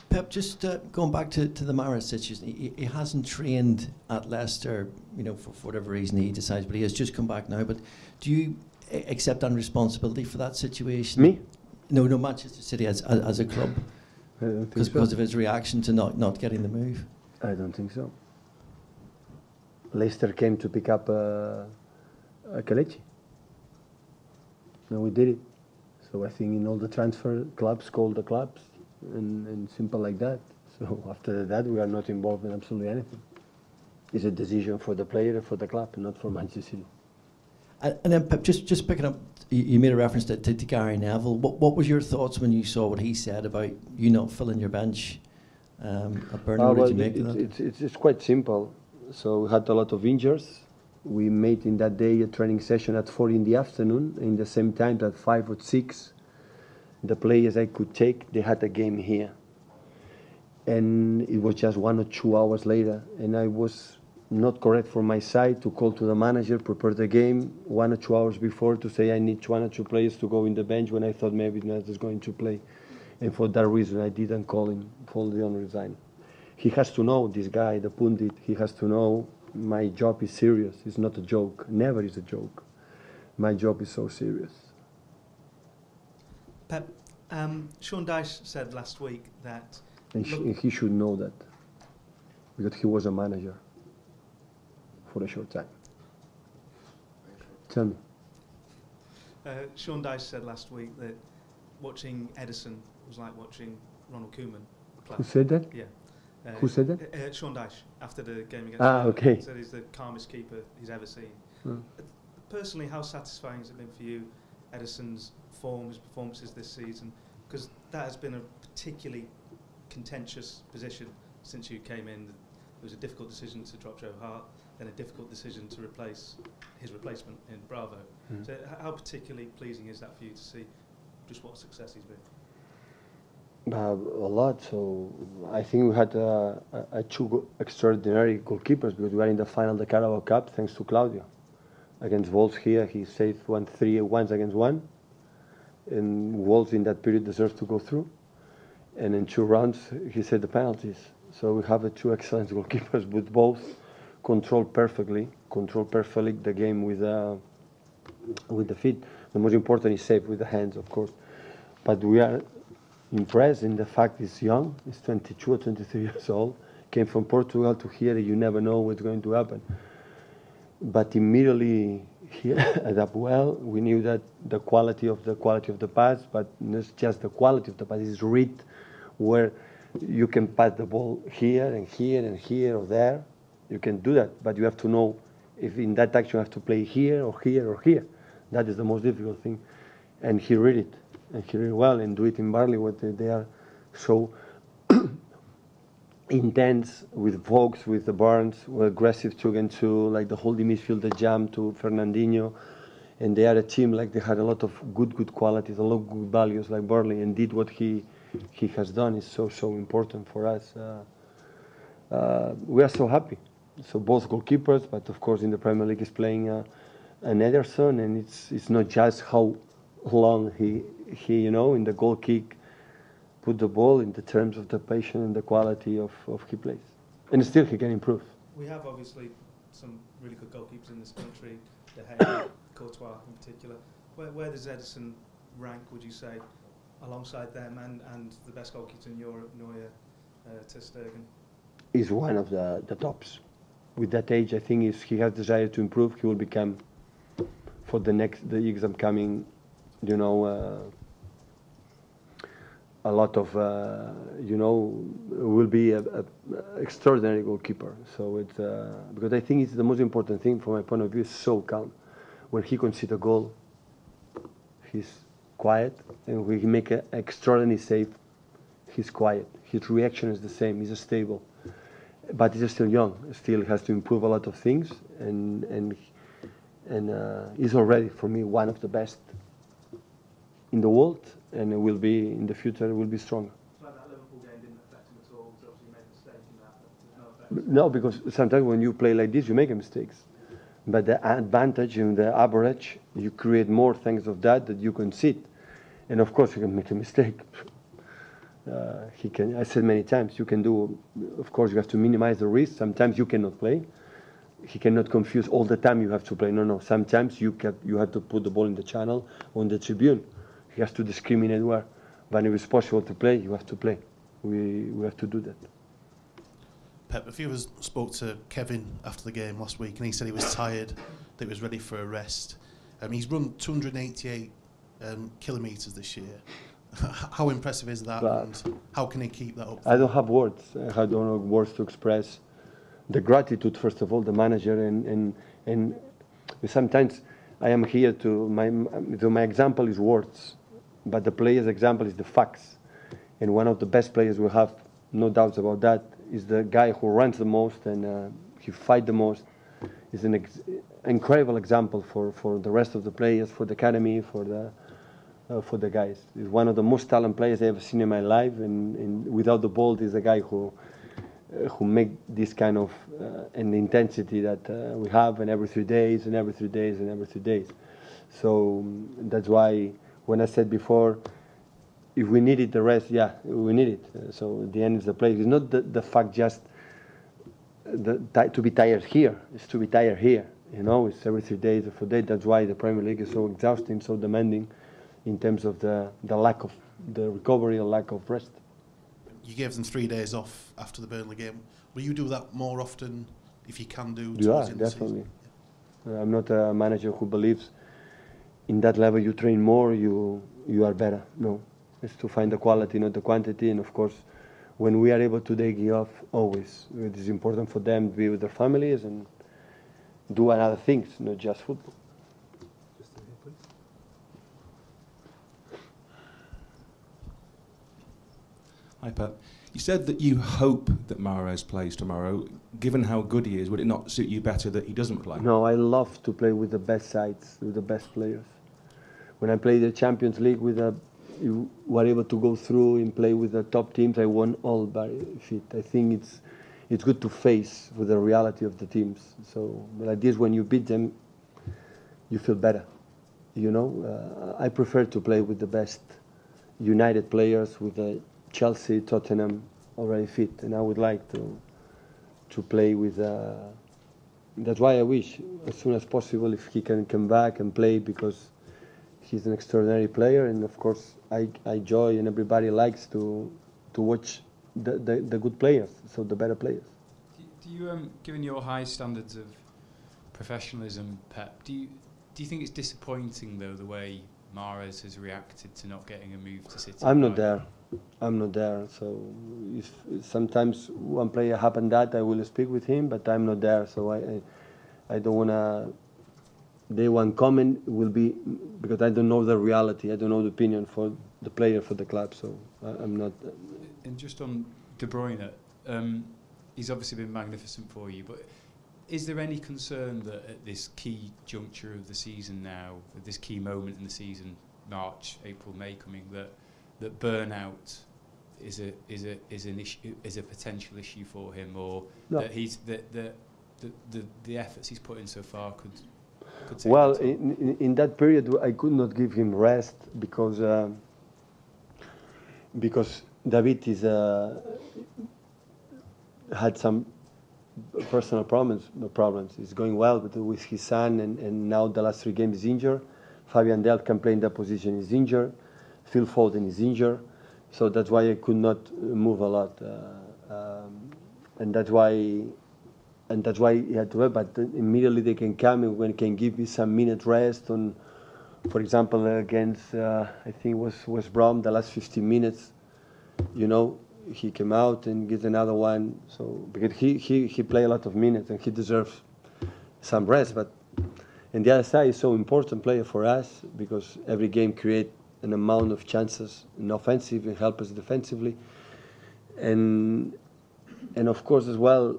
Pep, just going back to the Mahrez situation, he hasn't trained at Leicester, for whatever reason he decides, but he has just come back now. But do you accept on responsibility for that situation? Me? No, Manchester City as a club. I don't think so. Because of his reaction to not getting the move? I don't think so. Leicester came to pick up Kelechi. No, we did it. So I think in all the transfer clubs call the clubs and simple like that. So after that we are not involved in absolutely anything. It's a decision for the player and for the club, not for Manchester City. And then Pep, just picking up, you made a reference to Gary Neville. What was your thoughts when you saw what he said about you not filling your bench at Burnley? What did you make of that? It's quite simple. So we had a lot of injuries. We made in that day a training session at 4 in the afternoon. In the same time at 5 or 6, the players I could take, they had a game here. And it was just 1 or 2 hours later. And I was not correct from my side to call to the manager, prepare the game 1 or 2 hours before to say I need 1 or 2 players to go in the bench when I thought maybe not is going to play. And for that reason I didn't call him for the unresign. He has to know, this guy, the pundit, he has to know my job is serious. It's not a joke. Never is a joke. My job is so serious. Pep, Sean Dyche said last week that... And he should know that, because he was a manager for a short time. Tell me. Sean Dyche said last week that watching Ederson was like watching Ronald Koeman play. Who said that? Yeah. Who said that? Sean Dyche, after the game against okay. Said he's the calmest keeper he's ever seen. Hmm. Personally, how satisfying has it been for you, Ederson's form, his performances this season? Because that has been a particularly contentious position since you came in. It was a difficult decision to drop Joe Hart, then a difficult decision to replace his replacement in Bravo. Hmm. So how particularly pleasing is that for you to see just what a success he's been? A lot. So I think we had 2 extraordinary goalkeepers, because we are in the final of the Carabao Cup thanks to Claudio. Against Wolves here, he saved 3 once against 1, and Wolves in that period deserved to go through. And in 2 rounds, he saved the penalties. So we have 2 excellent goalkeepers, with both control perfectly the game with the feet. The most important is save with the hands, of course. But we are impressed in the fact he's young, he's 22 or 23 years old, came from Portugal to here, you never know what's going to happen. But immediately he adapted well. We knew that the quality of the pass, but not just the quality of the pass, is read where you can pass the ball here and here and here or there. You can do that, but you have to know if in that action you have to play here or here or here. That is the most difficult thing. And he read it. And he really well, and do it in Barley, what they are so intense with Vokes, with the Barnes, were aggressive 2-2, like the holding midfield, the jam to Fernandinho, and they are a team like they had a lot of good qualities, a lot of good values like Barley, and did what he has done is so important for us. We are so happy. So both goalkeepers, but of course in the Premier League is playing an Ederson, and it's not just how long he in the goal kick put the ball, in the terms of the patience and the quality of he plays. And still he can improve. We have obviously some really good goalkeepers in this country, De Gea, Courtois in particular. Where does Ederson rank, would you say, alongside them and the best goalkeepers in Europe, Neuer, Ter Stegen? He's one of the tops. With that age, I think he has desire to improve, he will become, for the exam coming, a lot of, will be a extraordinary goalkeeper. So it's because I think it's the most important thing from my point of view. Is so calm. When he concedes a goal, he's quiet, and when he make an extraordinary save, he's quiet. His reaction is the same. He's stable, but he's still young. Still has to improve a lot of things, and he's already for me one of the best in the world, and it will be in the future. It will be stronger. So that Liverpool game didn't affect him at all. Obviously, you made a mistake in that. But no effect. No, because sometimes when you play like this, you make mistakes. But the advantage and the average, you create more things of that you can see. And of course, you can make a mistake. He can. I said many times, you can do. Of course, you have to minimize the risk. Sometimes you cannot play. He cannot confuse all the time. You have to play. No. Sometimes you have to put the ball in the channel, on the tribune. He has to discriminate where. When it is possible to play, you have to play. We have to do that. Pep, a few of us spoke to Kevin after the game last week, and he said he was tired, that he was ready for a rest. He's run 288 kilometres this year. How impressive is that, and how can he keep that up? I don't have words. I don't have words to express the gratitude, first of all, the manager, and sometimes I am here to my example is words, but the player's example is the facts. And one of the best players we have, no doubts about that, is the guy who runs the most and he fights the most. Is an incredible example for the rest of the players, for the academy, for the guys. He's one of the most talented players I've ever seen in my life, and without the ball, he's a guy who make this kind of and the intensity that we have, and every 3 days, and every 3 days, and every 3 days. So that's why when I said before, if we needed the rest, yeah, we need it. So at the end, it's the play. It's not the fact just to be tired here. It's to be tired here. You know, it's every 3 days or 4 days. That's why the Premier League is so exhausting, so demanding, in terms of the lack of the recovery, the lack of rest. You gave them 3 days off after the Burnley game. Will you do that more often if you can do? Yeah, definitely. I'm not a manager who believes in that level you train more, you are better. No, it's to find the quality, not the quantity. And of course, when we are able to take it off, always it is important for them to be with their families and do other things, not just football. Hi Pep. You said that you hope that Mahrez plays tomorrow. Given how good he is, would it not suit you better that he doesn't play? No, I love to play with the best sides, with the best players. When I played the Champions League, you were able to go through and play with the top teams. I won all by fit. I think it's good to face with the reality of the teams. So like this, when you beat them, you feel better. You know, I prefer to play with the best United players, with the Chelsea, Tottenham already fit, and I would like to play with. That's why I wish as soon as possible if he can come back and play, because he's an extraordinary player, and of course I enjoy and everybody likes to watch the good players, so the better players. Do you, given your high standards of professionalism, Pep, do you think it's disappointing though the way Mahrez has reacted to not getting a move to City? I'm not there. So if sometimes one player happened that, I will speak with him, but I'm not there. So I don't wanna. Day one comment will be because I don't know the reality. I don't know the opinion for the player, for the club. So I'm not. And just on De Bruyne, he's obviously been magnificent for you, but is there any concern that at this key juncture of the season now, at this key moment in the season, March, April, May coming, that burnout is an issue, is a potential issue for him, or no, that he's the efforts he's put in so far could take well, in that period I could not give him rest because David had some personal problems. He's going well with his son, and now the last 3 games is injured. Fabian Delph can play in that position, is injured. Phil Foden is injured, so that's why I could not move a lot, and that's why he had to work. But immediately they can come and when can give me some minute rest on, for example, against I think it was West Brom, the last 15 minutes, you know, he came out and gets another one. So because he played a lot of minutes and he deserves some rest. But on the other side, he's so important player for us because every game creates an amount of chances in offensive and help us defensively, and of course as well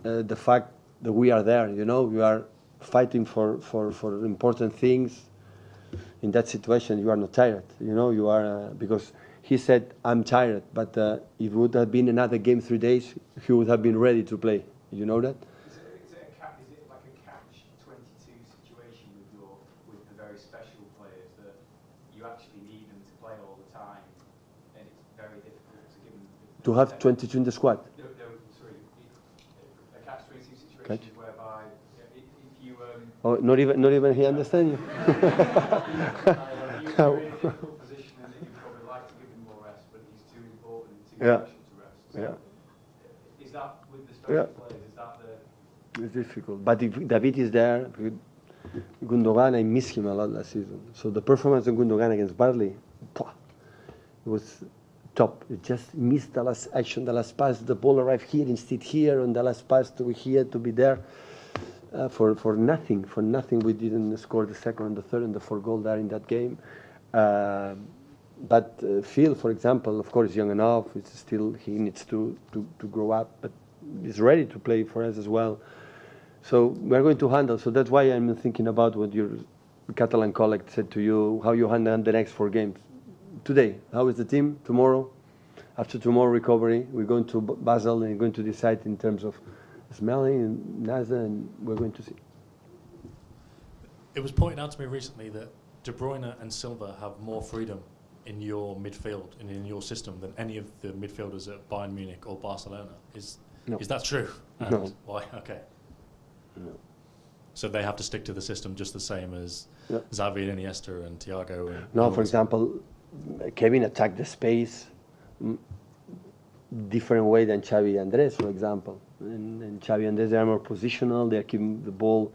the fact that we are there. You know, we are fighting for important things. In that situation, you are not tired. You know, you are because he said, "I'm tired," but if it would have been another game 3 days, he would have been ready to play. You know that? Is it like a catch-22 situation with the very special players that you actually need them to play all the time, and it's very difficult to give them. To have 22 in the squad. No, sorry. A catch-22 situation whereby if you Oh, not even he understand you. you're in a difficult position and that you'd probably like to give him more rest, but he's too important to give him to rest. So Yeah. is that with the special players? Is that the? It's difficult. But if David is there, Gundogan, I miss him a lot last season. So the performance of Gundogan against Burnley, it was top. It just missed the last action, the last pass. The ball arrived here instead here, and the last pass to here to be there. For nothing. For nothing, we didn't score the second and the third and the fourth goal there in that game. But Phil, for example, of course, young enough. It's still he needs to grow up, but he's ready to play for us as well. So we're going to handle. So that's why I'm thinking about what your Catalan colleague said to you, how you handle the next 4 games. Today, how is the team? Tomorrow, after tomorrow recovery, we're going to Basel and we're going to decide in terms of Smelling and Naza, and we're going to see. It was pointed out to me recently that De Bruyne and Silva have more freedom in your midfield and in your system than any of the midfielders at Bayern Munich or Barcelona. Is that true? And no. Why? Okay. No. So they have to stick to the system just the same as Xavi and Iniesta and Thiago. And no, for example, Kevin attacked the space different way than Xavi and Andres, for example. And Xavi and Andres, they are more positional. They are keeping the ball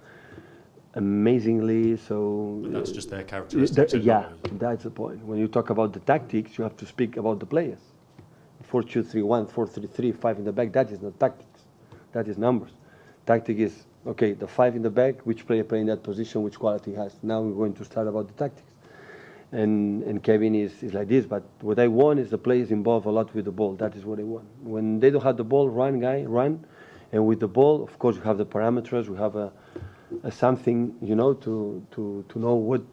amazingly. So but that's just their characteristics. Yeah, that's the point. When you talk about the tactics, you have to speak about the players. 4-2-3-1, 4-3-3, 5 in the back. That is not tactics. That is numbers. Tactic is okay. The 5 in the back. Which player play in that position? Which quality has? Now we're going to start about the tactics. And Kevin is like this, but what I want is the players involved a lot with the ball. That is what I want. When they don't have the ball, run, run. And with the ball, of course, we have the parameters. We have a something, to know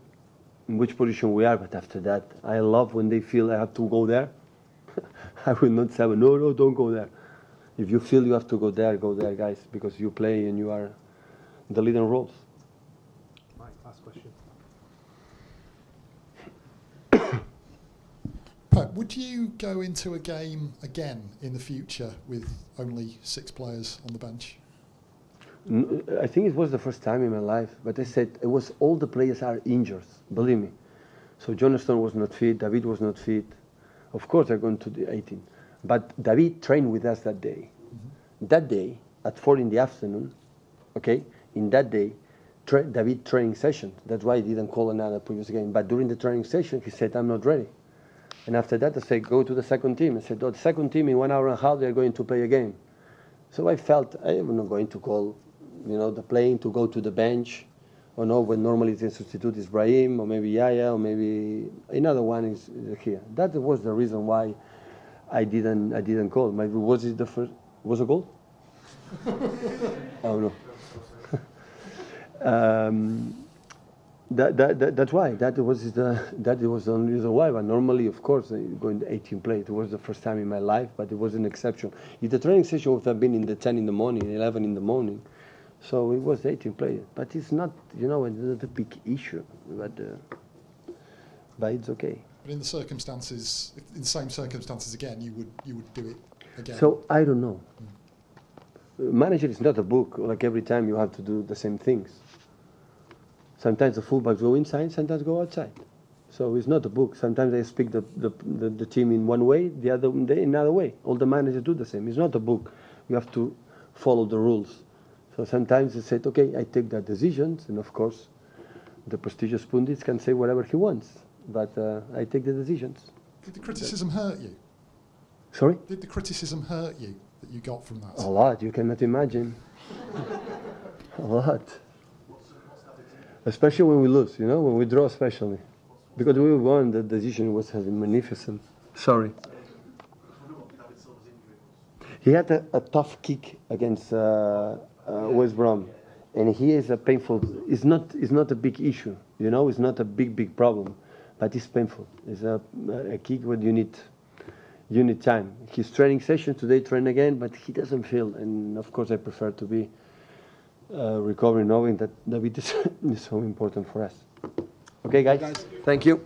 in which position we are. But after that, I love when they feel I have to go there. I will not say, no, don't go there. If you feel you have to go there, guys, because you play and you are the leading roles. Mike, last question. Pep, would you go into a game again in the future with only 6 players on the bench? I think it was the first time in my life, but I said it was all the players are injured, believe me. So Jonathan was not fit, David was not fit. Of course they're going to the 18. But David trained with us that day. Mm-hmm. That day, at 4 in the afternoon, okay, in that day, David training session. That's why he didn't call another previous game. But during the training session, he said, I'm not ready. And after that, I said, go to the second team. I said, the second team in 1 hour and a half, they're going to play a game. So I felt I'm not going to call, the playing to go to the bench. Or no, when normally the substitute is Brahim, or maybe Yaya, or maybe another one is here. That was the reason why I didn't call. Maybe was it the first? Was a goal? Oh no. That's why. That was the only reason why. But normally, of course, going to 18 play. It was the first time in my life, but it was an exception. If the training session would have been in the 10 in the morning, 11 in the morning, so it was 18 players. But it's not, it's not a big issue. But it's okay. But in the circumstances, in the same circumstances again, you would do it again. So I don't know. Manager is not a book. Like every time you have to do the same things. Sometimes the fullbacks go inside, sometimes go outside. So it's not a book. Sometimes they speak the team in one way, the other day another way. All the managers do the same. It's not a book. You have to follow the rules. So sometimes they said, okay, I take that decisions, and of course, the prestigious pundits can say whatever he wants, but I take the decisions. Did the criticism hurt you? Sorry? Did the criticism hurt you that you got from that? A lot. You cannot imagine. A lot. Especially when we lose, when we draw especially. Because we won, the decision was magnificent. Sorry. He had a tough kick against West Brom. And he is a painful, it's not a big issue, it's not a big problem. But it's painful. It's a kick where you need time. His training session today, train again, but he doesn't feel. And of course I prefer to be recovering, knowing that David is so important for us. Okay, guys. Thank you.